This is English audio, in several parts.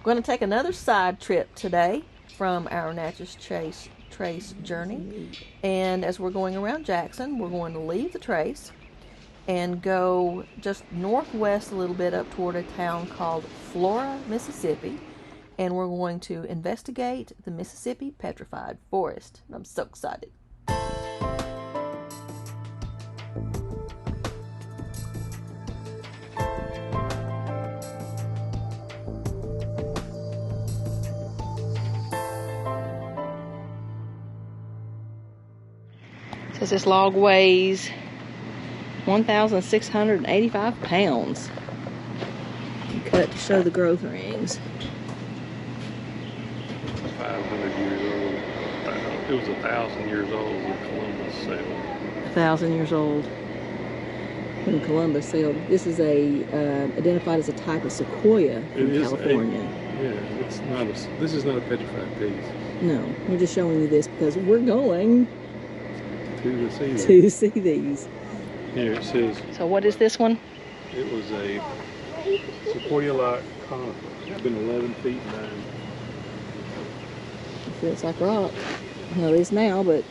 We're going to take another side trip today from our Natchez Trace journey. And as we're going around Jackson, we're going to leave the Trace and go just northwest a little bit up toward a town called Flora, Mississippi. And we're going to investigate the Mississippi Petrified Forest. I'm so excited. It says this log weighs 1,685 pounds. Cut to show the growth rings. 500 years old. It was 1,000 years old when Columbus sailed. 1,000 years old when Columbus sailed. This is identified as a type of sequoia in California. This is not a petrified piece. No, we're just showing you this because we're going to see these. Here it says. So what is this one? It was a sequoia-like conifer. It's been 11 feet down. It feels like rock. Well, it is now, but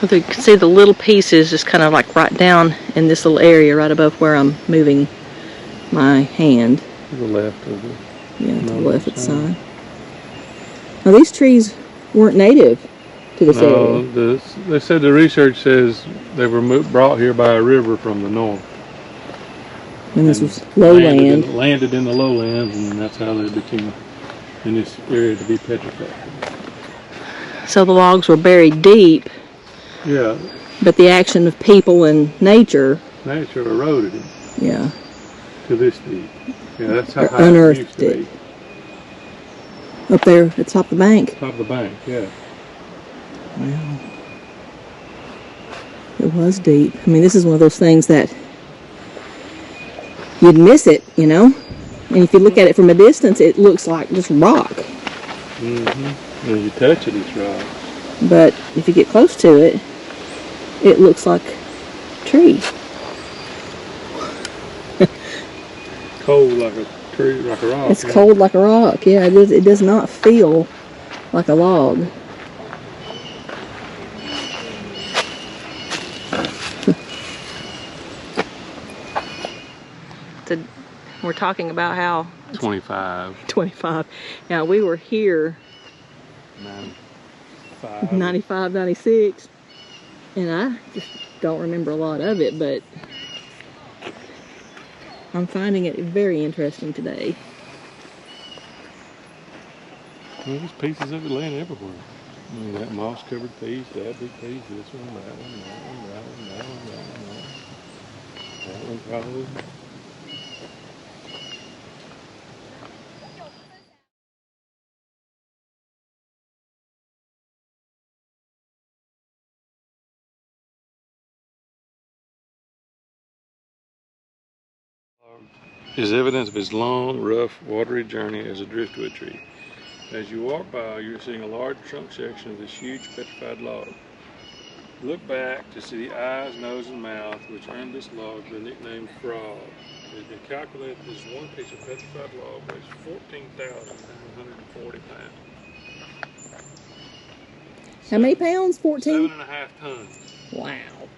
so you can see the little pieces just kind of like right down in this little area right above where I'm moving my hand. To the left of it. Yeah, to the left of the sign. Now these trees weren't native to this area. They said the research says they were brought here by a river from the north. And this was lowland. Landed in the lowlands, and that's how they became in this area to be petrified. So the logs were buried deep. Yeah. But the action of people and nature eroded it. Yeah. To this deep. Yeah, that's how high unearthed it used to be. Up there at the top of the bank. Top of the bank, yeah. Wow. It was deep. I mean, this is one of those things that you'd miss it, you know? And if you look at it from a distance, it looks like just rock. Mm-hmm. When you touch it, it's rock. But if you get close to it, it looks like a tree. Cold like a tree, like a rock. It's cold like a rock, yeah. It does not feel like a log. We're talking about how 25. Now we were here 95, 96, and I just don't remember a lot of it, but I'm finding it very interesting today. Well, there's pieces of it laying everywhere. I mean, that moss-covered piece, that big piece, this one, that one, that one, that one, that one, that one, that one probably. Is evidence of his long, rough, watery journey as a driftwood tree. As you walk by, you're seeing a large trunk section of this huge petrified log. Look back to see the eyes, nose, and mouth, which earned this log the nickname Frog. It has been calculated that this one piece of petrified log weighs 14,940 pounds. How many pounds? 14? 7.5 tons. Wow.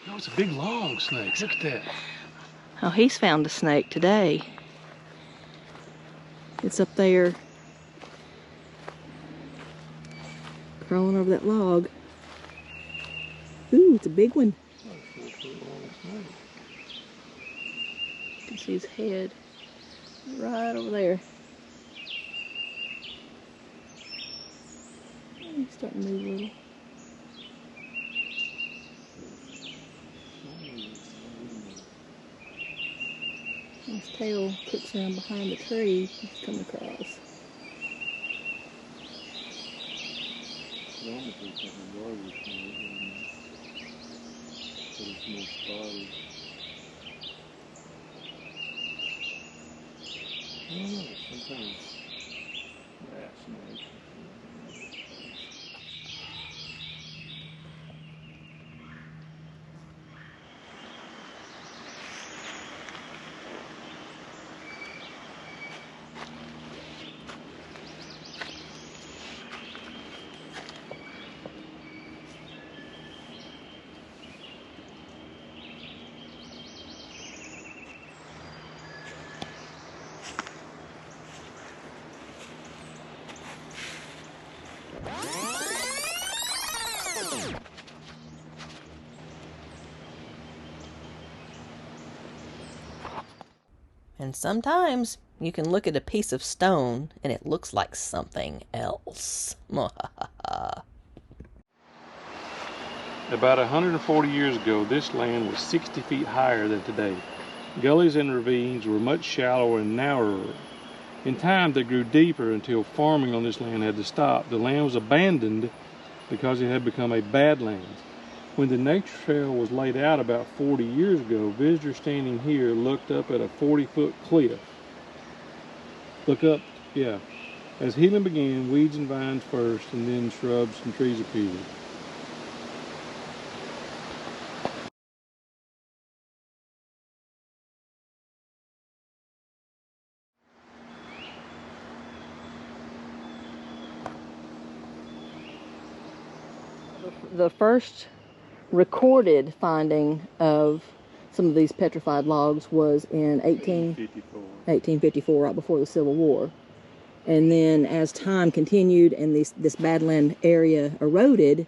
No, it's a big long snake. Look at that. Oh, he's found a snake today. It's up there crawling over that log. Ooh, it's a big one. You can see his head right over there. He's starting to move a little. his tail puts down behind the tree, he's come across. Sometimes that's nice. And sometimes you can look at a piece of stone and it looks like something else. About 140 years ago, this land was 60 feet higher than today. Gullies and ravines were much shallower and narrower. In time, they grew deeper until farming on this land had to stop. The land was abandoned because it had become a badlands. When the nature trail was laid out about 40 years ago, visitors standing here looked up at a 40-foot cliff. Look up, yeah. As healing began, weeds and vines first, and then shrubs and trees appeared. The first recorded finding of some of these petrified logs was in 1854, right before the Civil War. And then as time continued and this badland area eroded,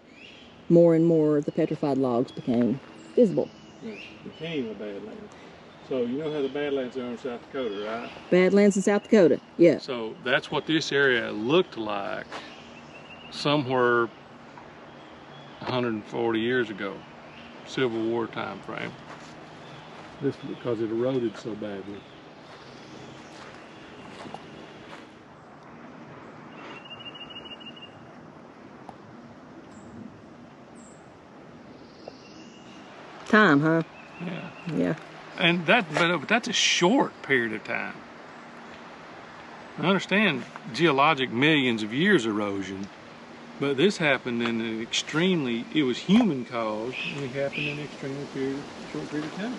more and more of the petrified logs became visible. It became a badlands. So you know how the badlands are in South Dakota, right? Badlands in South Dakota, yeah. So that's what this area looked like somewhere 140 years ago, Civil War time frame. This because it eroded so badly. Time, huh? Yeah. Yeah. And but that's a short period of time. I understand geologic millions of years erosion, but this happened in an extremely, it was human caused, and it happened in an extremely short period of time.